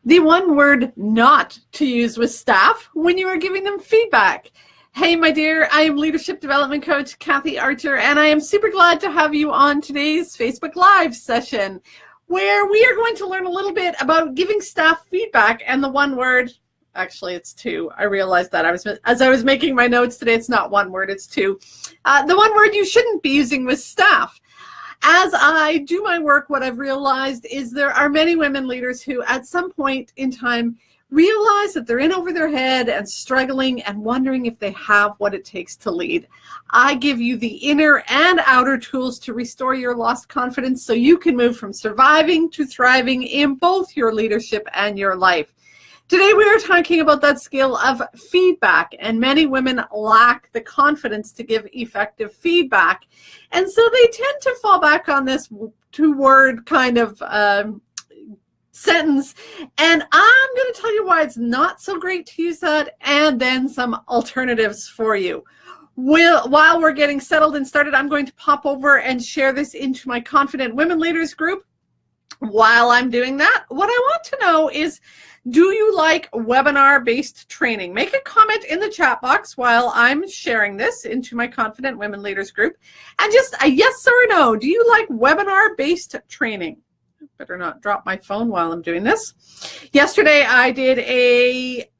The one word not to use with staff when you are giving them feedback. Hey, my dear, I am Leadership Development Coach Kathy Archer, and I am super glad to have you on today's Facebook Live session, where we are going to learn a little bit about giving staff feedback. And the one word, actually it's two. I realized that as I was making my notes today, it's not one word, it's two. The one word you shouldn't be using with staff. As I do my work, what I've realized is there are many women leaders who at some point in time realize that they're in over their head and struggling and wondering if they have what it takes to lead. I give you the inner and outer tools to restore your lost confidence so you can move from surviving to thriving in both your leadership and your life. Today we are talking about that skill of feedback, and many women lack the confidence to give effective feedback. And so they tend to fall back on this two-word kind of sentence. And I'm going to tell you why it's not so great to use that, and then some alternatives for you. While we're getting settled and started, I'm going to pop over and share this into my Confident Women Leaders group. While I'm doing that, what I want to know is, do you like webinar-based training? Make a comment in the chat box while I'm sharing this into my Confident Women Leaders group. And just a yes or a no. Do you like webinar-based training? I better not drop my phone while I'm doing this. Yesterday, I did a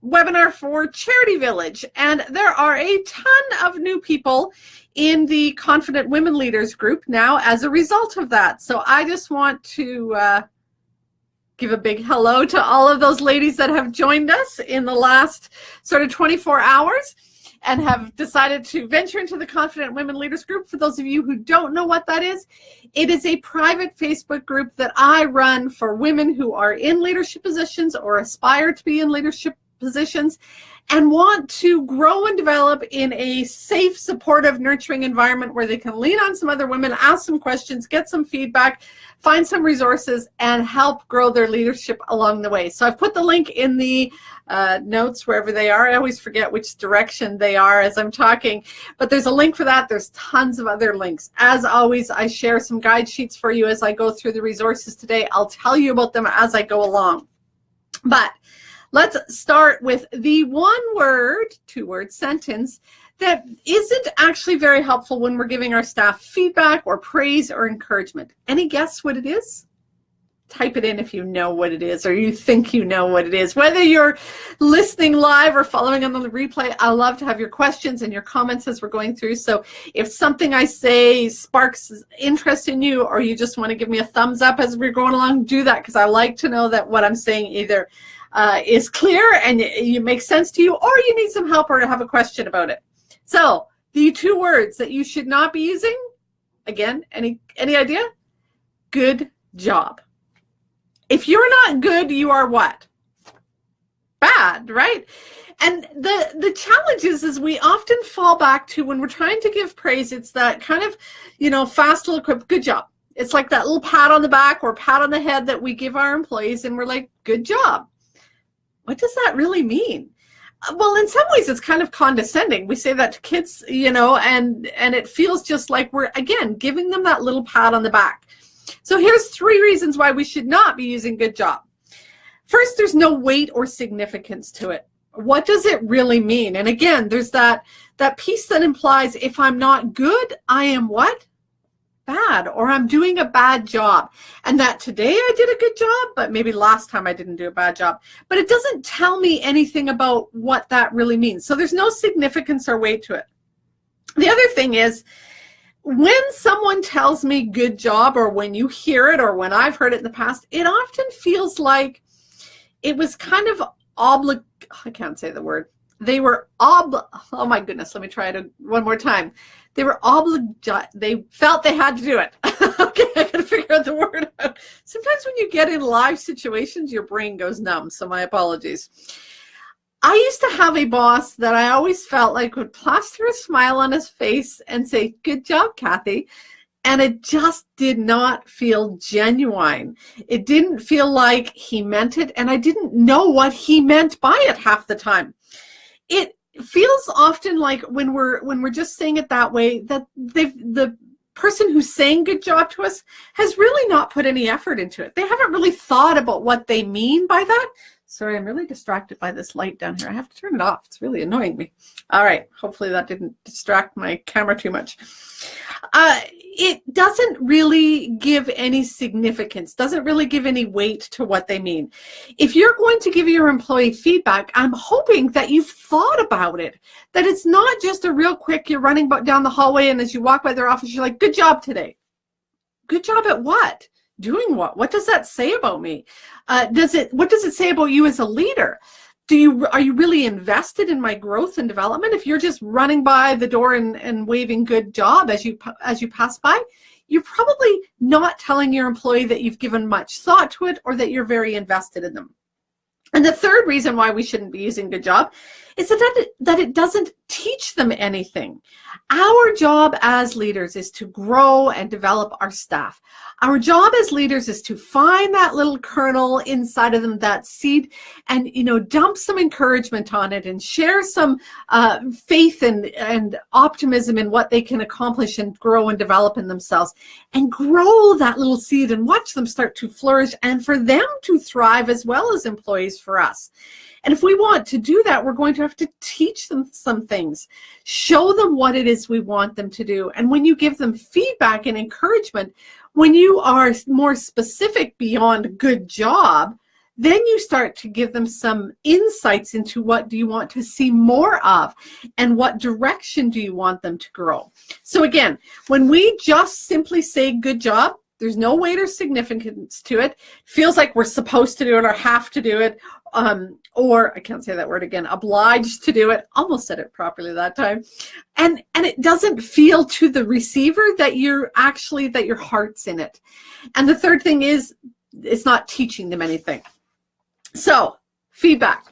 webinar for Charity Village, and there are a ton of new people in the Confident Women Leaders group now as a result of that. So I just want to give a big hello to all of those ladies that have joined us in the last sort of 24 hours and have decided to venture into the Confident Women Leaders group. For those of you who don't know what that is, it is a private Facebook group that I run for women who are in leadership positions or aspire to be in leadership positions and want to grow and develop in a safe, supportive, nurturing environment where they can lean on some other women, ask some questions, get some feedback, find some resources, and help grow their leadership along the way. So I've put the link in the notes wherever they are. I always forget which direction they are as I'm talking, but there's a link for that. There's tons of other links. As always, I share some guide sheets for you as I go through the resources today. I'll tell you about them as I go along. But let's start with the one-word, two-word sentence that isn't actually very helpful when we're giving our staff feedback or praise or encouragement. Any guess what it is? Type it in if you know what it is or you think you know what it is. Whether you're listening live or following on the replay, I love to have your questions and your comments as we're going through. So if something I say sparks interest in you, or you just want to give me a thumbs up as we're going along, do that, because I like to know that what I'm saying either is clear and it makes sense to you, or you need some help or have a question about it. So the two words that you should not be using, again, any idea? Good job. If you're not good, you are what? Bad, right? And the challenge is we often fall back to, when we're trying to give praise, it's that kind of, fast little quick, good job. It's like that little pat on the back or pat on the head that we give our employees, and we're like, good job. What does that really mean? Well, in some ways, it's kind of condescending. We say that to kids, and it feels just like we're, again, giving them that little pat on the back. So here's 3 reasons why we should not be using good job. First, there's no weight or significance to it. What does it really mean? And again, there's that piece that implies if I'm not good, I am what? Bad, or I'm doing a bad job, and that today I did a good job, but maybe last time I didn't do a bad job. But it doesn't tell me anything about what that really means. So there's no significance or weight to it. The other thing is, when someone tells me good job, or when you hear it, or when I've heard it in the past, it often feels like it was kind of I can't say the word. They were oh my goodness, let me try it one more time. They were they felt they had to do it. Okay, I gotta figure out the word out. Sometimes when you get in live situations, your brain goes numb, so my apologies. I used to have a boss that I always felt like would plaster a smile on his face and say, good job, Kathy. And it just did not feel genuine. It didn't feel like he meant it, and I didn't know what he meant by it half the time. It feels often like when we're just saying it that way, that the person who's saying good job to us has really not put any effort into it. They haven't really thought about what they mean by that. Sorry, I'm really distracted by this light down here. I have to turn it off. It's really annoying me. All right. Hopefully that didn't distract my camera too much. It doesn't really give any significance, doesn't really give any weight to what they mean. If you're going to give your employee feedback, I'm hoping that you've thought about it, that it's not just a real quick, you're running down the hallway and as you walk by their office, you're like, good job today. Good job at what? Doing what? What does that say about me? What does it say about you as a leader? Are you really invested in my growth and development? If you're just running by the door and waving good job as you pass by, you're probably not telling your employee that you've given much thought to it or that you're very invested in them. And the third reason why we shouldn't be using good job is that it doesn't teach them anything. Our job as leaders is to grow and develop our staff. Our job as leaders is to find that little kernel inside of them, that seed, and dump some encouragement on it and share some faith and optimism in what they can accomplish and grow and develop in themselves, and grow that little seed and watch them start to flourish and for them to thrive as well as employees for us. And if we want to do that, we're going to have to teach them some things, show them what it is we want them to do. And when you give them feedback and encouragement, when you are more specific beyond good job, then you start to give them some insights into what do you want to see more of and what direction do you want them to grow. So again, when we just simply say good job, there's no weight or significance to it. Feels like we're supposed to do it or have to do it, or I can't say that word again, obliged to do it. Almost said it properly that time. And it doesn't feel to the receiver that your heart's in it. And the third thing is it's not teaching them anything. So feedback.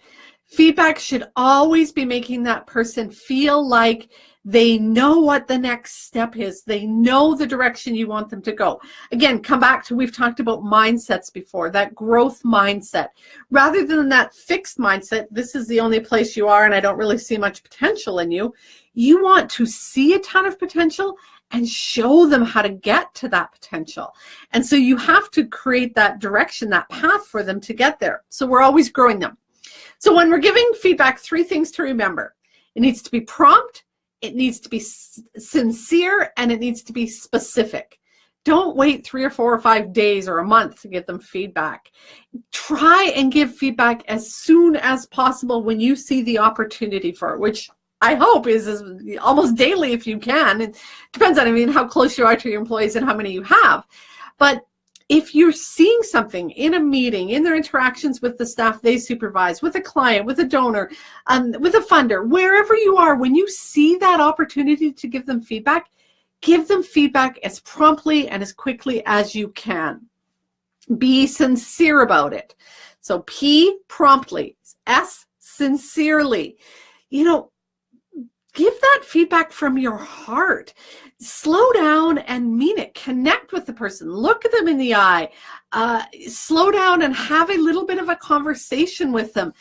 Feedback should always be making that person feel like they know what the next step is. They know the direction you want them to go. Again, come back to, we've talked about mindsets before, that growth mindset. Rather than that fixed mindset, this is the only place you are and I don't really see much potential in you. You want to see a ton of potential and show them how to get to that potential. And so you have to create that direction, that path for them to get there. So we're always growing them. So when we're giving feedback, 3 things to remember. It needs to be prompt, it needs to be sincere, and it needs to be specific. Don't wait 3 or 4 or 5 days or a month to give them feedback. Try and give feedback as soon as possible when you see the opportunity for it, which I hope is almost daily if you can. It depends on, how close you are to your employees and how many you have. But if you're seeing something in a meeting, in their interactions with the staff they supervise, with a client, with a donor, with a funder, wherever you are, when you see that opportunity to give them feedback as promptly and as quickly as you can. Be sincere about it. So P, promptly. S, sincerely. Give that feedback from your heart. Slow down and mean it. Connect with the person. Look at them in the eye. Slow down and have a little bit of a conversation with them.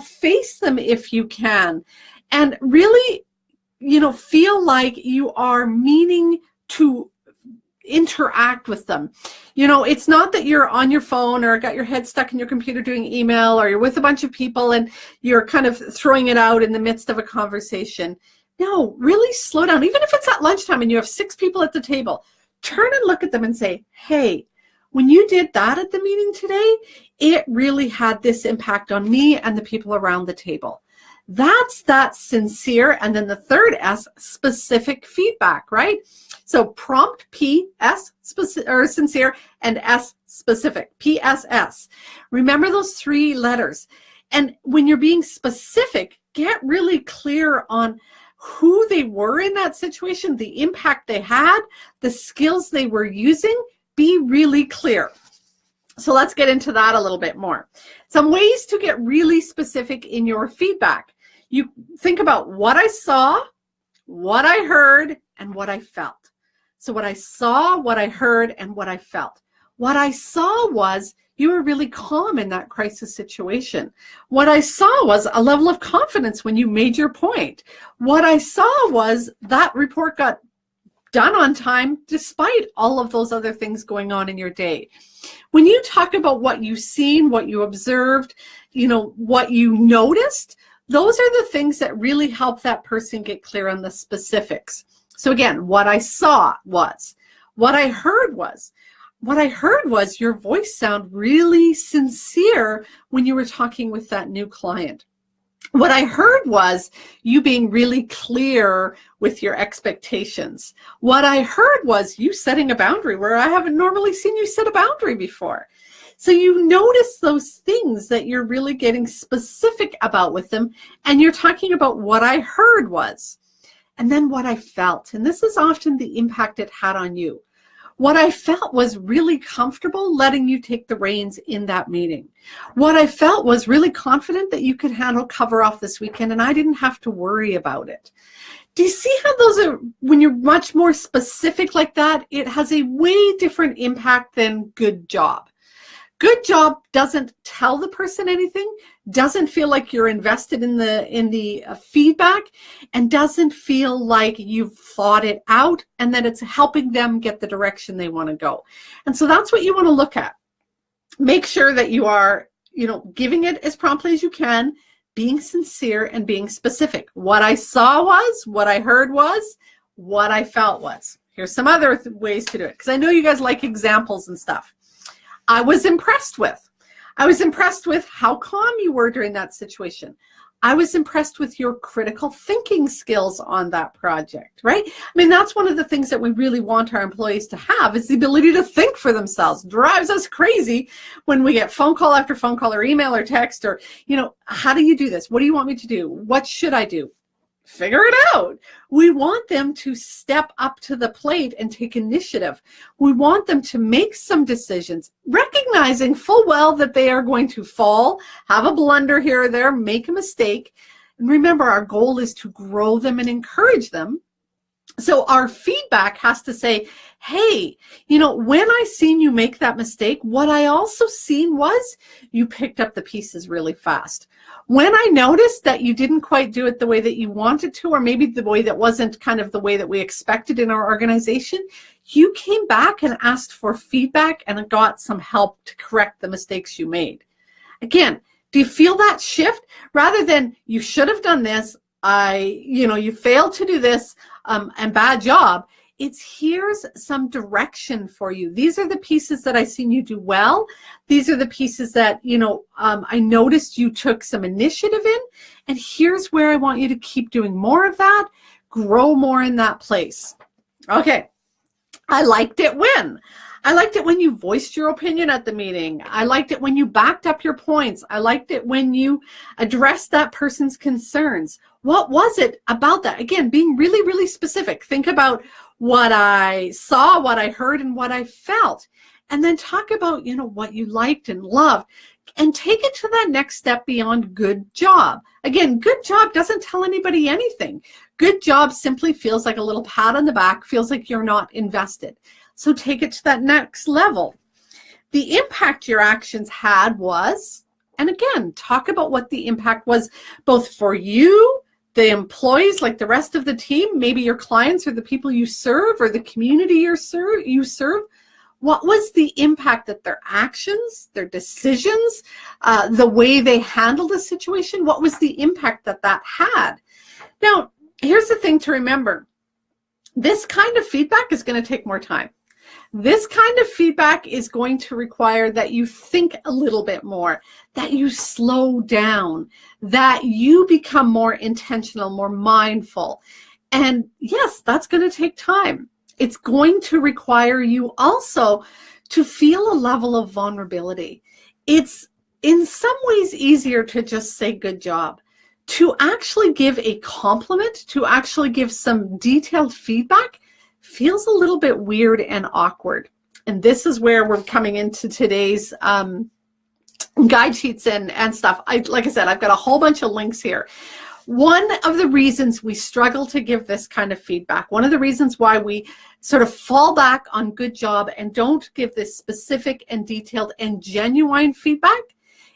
Face them if you can. And really, feel like you are meaning to interact with them. It's not that you're on your phone or got your head stuck in your computer doing email, or you're with a bunch of people and you're kind of throwing it out in the midst of a conversation. No, really slow down. Even if it's at lunchtime and you have 6 people at the table, turn and look at them and say, hey, when you did that at the meeting today, it really had this impact on me and the people around the table. That's that sincere. And then the third S, specific feedback, right? So prompt, P, S, sincere, and S, specific, PSS. Remember those 3 letters. And when you're being specific, get really clear on who they were in that situation, the impact they had, the skills they were using. Be really clear. So let's get into that a little bit more. Some ways to get really specific in your feedback. You think about what I saw, what I heard, and what I felt. So what I saw, what I heard, and what I felt. What I saw was you were really calm in that crisis situation. What I saw was a level of confidence when you made your point. What I saw was that report got done on time despite all of those other things going on in your day. When you talk about what you've seen, what you observed, what you noticed, those are the things that really help that person get clear on the specifics. So again, what I saw was, what I heard was your voice sound really sincere when you were talking with that new client. What I heard was you being really clear with your expectations. What I heard was you setting a boundary where I haven't normally seen you set a boundary before. So you notice those things that you're really getting specific about with them, and you're talking about what I heard was, and then what I felt. And this is often the impact it had on you. What I felt was really comfortable letting you take the reins in that meeting. What I felt was really confident that you could handle cover off this weekend and I didn't have to worry about it. Do you see how those are, when you're much more specific like that, it has a way different impact than good job. Good job doesn't tell the person anything, doesn't feel like you're invested in the feedback, and doesn't feel like you've thought it out and that it's helping them get the direction they want to go. And so that's what you want to look at. Make sure that you are, giving it as promptly as you can, being sincere and being specific. What I saw was, what I heard was, what I felt was. Here's some other ways to do it, because I know you guys like examples and stuff. I was impressed with how calm you were during that situation. I was impressed with your critical thinking skills on that project, right? I mean, that's one of the things that we really want our employees to have, is the ability to think for themselves. It drives us crazy when we get phone call after phone call or email or text or, how do you do this? What do you want me to do? What should I do? Figure it out. We want them to step up to the plate and take initiative. We want them to make some decisions, recognizing full well that they are going to fall, have a blunder here or there, make a mistake. And remember, our goal is to grow them and encourage them. So our feedback has to say, hey, when I seen you make that mistake, what I also seen was you picked up the pieces really fast. When I noticed that you didn't quite do it the way that you wanted to, or maybe the way that wasn't kind of the way that we expected in our organization, you came back and asked for feedback and got some help to correct the mistakes you made. Again, do you feel that shift? Rather than you should have done this, you failed to do this, and bad job. It's here's some direction for you. These are the pieces that I seen you do well. These are the pieces that, I noticed you took some initiative in, and here's where I want you to keep doing more of that, grow more in that place. Okay. I liked it when you voiced your opinion at the meeting. I liked it when you backed up your points. I liked it when you addressed that person's concerns. What was it about that? Again, being really, really specific. Think about what I saw, what I heard, and what I felt. And then talk about, what you liked and loved. And take it to that next step beyond good job. Again, good job doesn't tell anybody anything. Good job simply feels like a little pat on the back, feels like you're not invested. So take it to that next level. The impact your actions had was, and again, talk about what the impact was both for you, the employees, like the rest of the team, maybe your clients or the people you serve or the community you serve. What was the impact that their actions, their decisions, the way they handled the situation, what was the impact that had? Now, here's the thing to remember. This kind of feedback is going to take more time. This kind of feedback is going to require that you think a little bit more, that you slow down, that you become more intentional, more mindful. And yes, that's going to take time. It's going to require you also to feel a level of vulnerability. It's in some ways easier to just say good job. To actually give a compliment, to actually give some detailed feedback, feels a little bit weird and awkward. And this is where we're coming into today's guide sheets and stuff. Like I said, I've got a whole bunch of links here. One of the reasons we struggle to give this kind of feedback, one of the reasons why we sort of fall back on good job and don't give this specific and detailed and genuine feedback,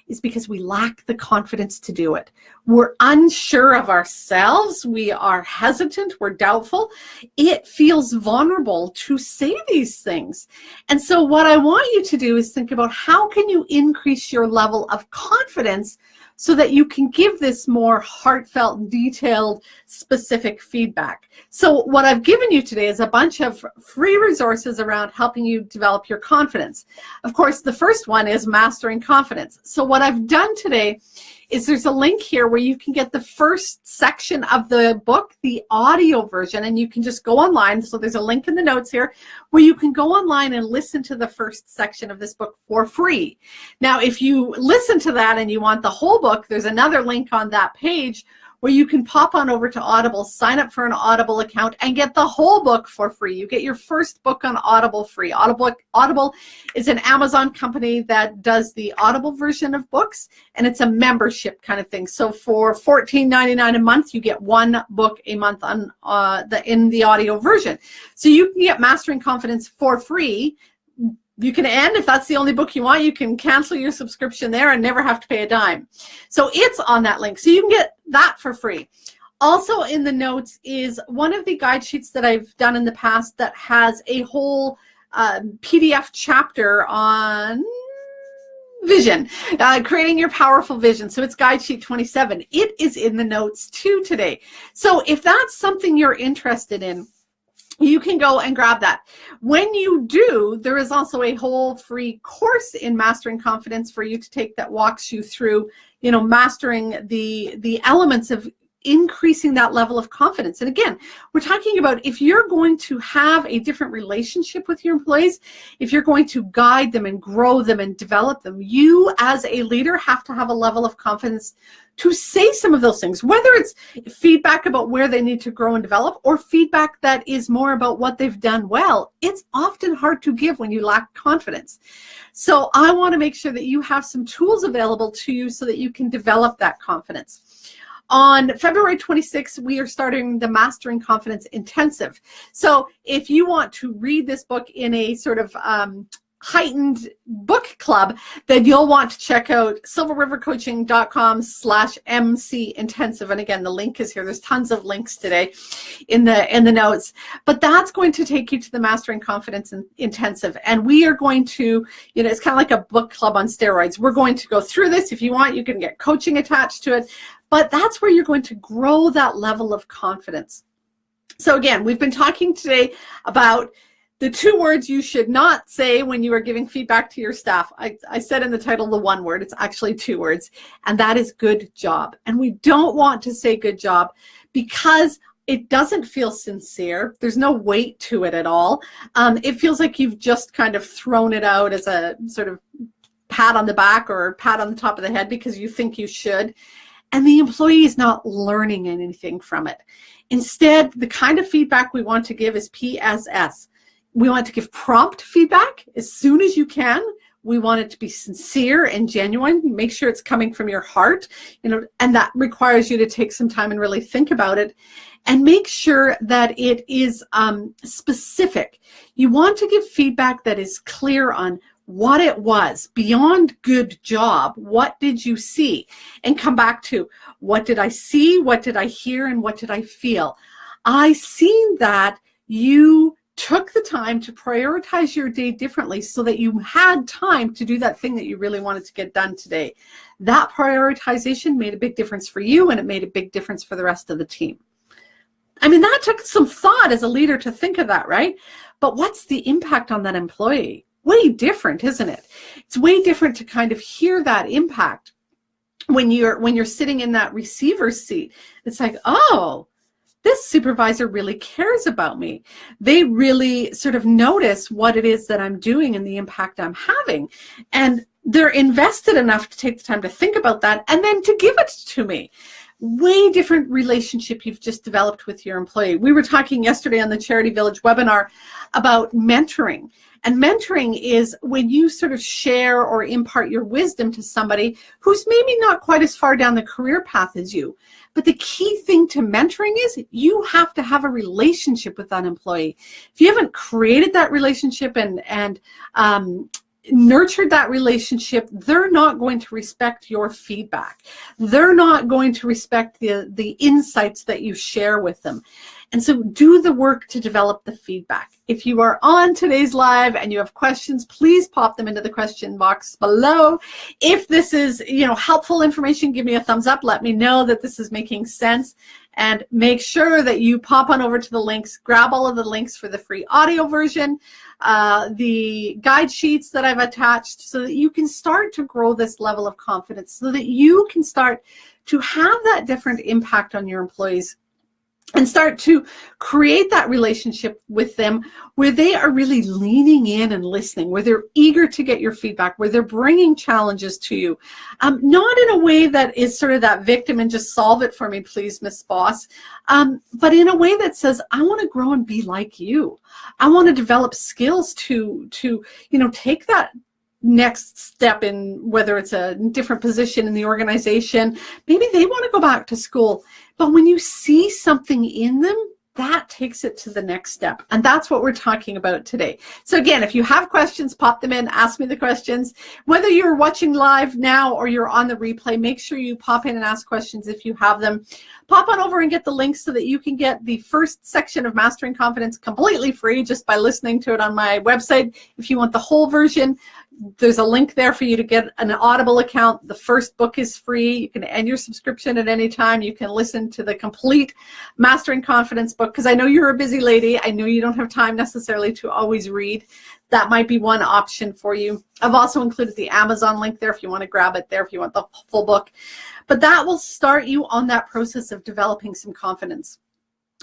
is because we lack the confidence to do it. We're unsure of ourselves. We are hesitant. We're doubtful. It feels vulnerable to say these things. And so what I want you to do is think about how can you increase your level of confidence so that you can give this more heartfelt, detailed, specific feedback. So what I've given you today is a bunch of free resources around helping you develop your confidence. Of course, the first one is Mastering Confidence. So what I've done today is there's a link here where you can get the first section of the book, the audio version, and you can just go online. So there's a link in the notes here where you can go online and listen to the first section of this book for free. Now, if you listen to that and you want the whole book, there's another link on that page where you can pop on over to Audible, sign up for an Audible account, and get the whole book for free. You get your first book on Audible free. Audible is an Amazon company that does the Audible version of books, and it's a membership kind of thing. So for $14.99 a month, you get one book a month on in the audio version. So you can get Mastering Confidence for free. You can end, if that's the only book you want, you can cancel your subscription there and never have to pay a dime. So it's on that link. So you can get that for free. Also in the notes is one of the guide sheets that I've done in the past that has a whole PDF chapter on vision, creating your powerful vision. So it's guide sheet 27. It is in the notes too today. So if that's something you're interested in, you can go and grab that. When you do, there is also a whole free course in Mastering Confidence for you to take that walks you through, mastering the elements of increasing that level of confidence. And again, we're talking about if you're going to have a different relationship with your employees, if you're going to guide them and grow them and develop them, you as a leader have to have a level of confidence to say some of those things, whether it's feedback about where they need to grow and develop or feedback that is more about what they've done well. It's often hard to give when you lack confidence. So I want to make sure that you have some tools available to you so that you can develop that confidence. On February 26th, we are starting the Mastering Confidence Intensive. So if you want to read this book in a sort of heightened book club, then you'll want to check out silverrivercoaching.com/MC intensive. And again, the link is here. There's tons of links today in the notes. But that's going to take you to the Mastering Confidence Intensive. And we are going to, it's kind of like a book club on steroids. We're going to go through this. If you want, you can get coaching attached to it. But that's where you're going to grow that level of confidence. So again, we've been talking today about the 2 words you should not say when you are giving feedback to your staff. I said in the title the 1 word. It's actually 2 words, and that is good job. And we don't want to say good job because it doesn't feel sincere. There's no weight to it at all. It feels like you've just kind of thrown it out as a sort of pat on the back or pat on the top of the head because you think you should. And the employee is not learning anything from it. Instead, the kind of feedback we want to give is PSS. We want to give prompt feedback as soon as you can. We want it to be sincere and genuine. Make sure it's coming from your heart, and that requires you to take some time and really think about it. And make sure that it is specific. You want to give feedback that is clear on what it was, beyond good job. What did you see? And come back to what did I see, what did I hear, and what did I feel? I seen that you took the time to prioritize your day differently so that you had time to do that thing that you really wanted to get done today. That prioritization made a big difference for you, and it made a big difference for the rest of the team. I mean, that took some thought as a leader to think of that, right? But what's the impact on that employee? Way different, isn't it? It's way different to kind of hear that impact when you're sitting in that receiver's seat. It's like, oh, this supervisor really cares about me. They really sort of notice what it is that I'm doing and the impact I'm having. And they're invested enough to take the time to think about that and then to give it to me. Way different relationship you've just developed with your employee. We were talking yesterday on the Charity Village webinar about mentoring. And mentoring is when you sort of share or impart your wisdom to somebody who's maybe not quite as far down the career path as you. But the key thing to mentoring is you have to have a relationship with that employee. If you haven't created that relationship and nurtured that relationship, they're not going to respect your feedback. They're not going to respect the insights that you share with them. And so do the work to develop the feedback. If you are on today's live and you have questions, please pop them into the question box below. If this is, helpful information, give me a thumbs up. Let me know that this is making sense. And make sure that you pop on over to the links, grab all of the links for the free audio version, the guide sheets that I've attached, so that you can start to grow this level of confidence, so that you can start to have that different impact on your employees and start to create that relationship with them where they are really leaning in and listening, where they're eager to get your feedback, where they're bringing challenges to you. Not in a way that is sort of that victim and just solve it for me, please, Miss Boss, but in a way that says, I want to grow and be like you. I want to develop skills to take that next step in, whether it's a different position in the organization. Maybe they want to go back to school. But when you see something in them, that takes it to the next step. And that's what we're talking about today. So again, if you have questions, pop them in, ask me the questions. Whether you're watching live now or you're on the replay, make sure you pop in and ask questions if you have them. Pop on over and get the links so that you can get the first section of Mastering Confidence completely free just by listening to it on my website. If you want the whole version, there's a link there for you to get an Audible account. The first book is free. You can end your subscription at any time. You can listen to the complete Mastering Confidence book, because I know you're a busy lady. I know you don't have time necessarily to always read. That might be one option for you. I've also included the Amazon link there if you want to grab it there, if you want the full book. But that will start you on that process of developing some confidence.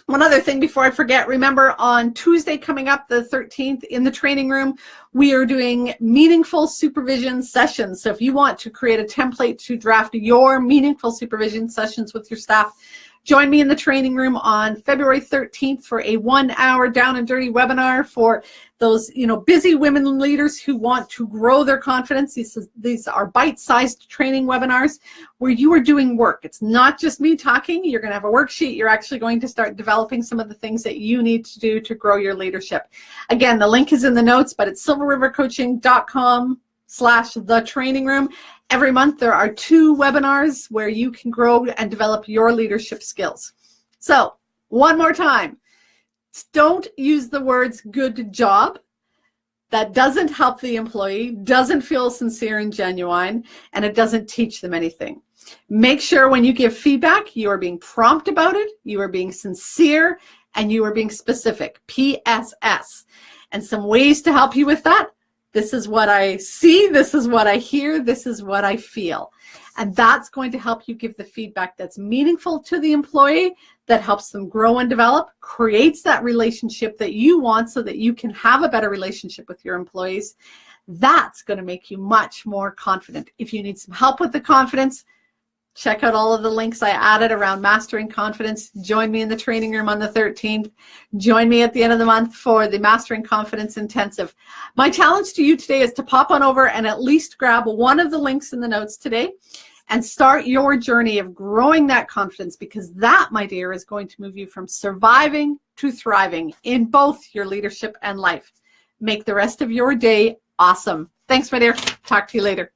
One other thing before I forget, remember on Tuesday coming up, the 13th, in the training room, we are doing meaningful supervision sessions. So if you want to create a template to draft your meaningful supervision sessions with your staff, join me in the training room on February 13th for a 1-hour down and dirty webinar for those, busy women leaders who want to grow their confidence. These are bite-sized training webinars where you are doing work. It's not just me talking. You're going to have a worksheet. You're actually going to start developing some of the things that you need to do to grow your leadership. Again, the link is in the notes, but it's silverrivercoaching.com/the-training-room. Every month there are 2 webinars where you can grow and develop your leadership skills. So one more time, don't use the words good job. That doesn't help the employee, doesn't feel sincere and genuine, and it doesn't teach them anything. Make sure when you give feedback, you are being prompt about it, you are being sincere, and you are being specific, PSS. And some ways to help you with that: this is what I see, this is what I hear, this is what I feel. And that's going to help you give the feedback that's meaningful to the employee, that helps them grow and develop, creates that relationship that you want so that you can have a better relationship with your employees. That's going to make you much more confident. If you need some help with the confidence, check out all of the links I added around Mastering Confidence. Join me in the training room on the 13th. Join me at the end of the month for the Mastering Confidence Intensive. My challenge to you today is to pop on over and at least grab one of the links in the notes today and start your journey of growing that confidence, because that, my dear, is going to move you from surviving to thriving in both your leadership and life. Make the rest of your day awesome. Thanks, my dear. Talk to you later.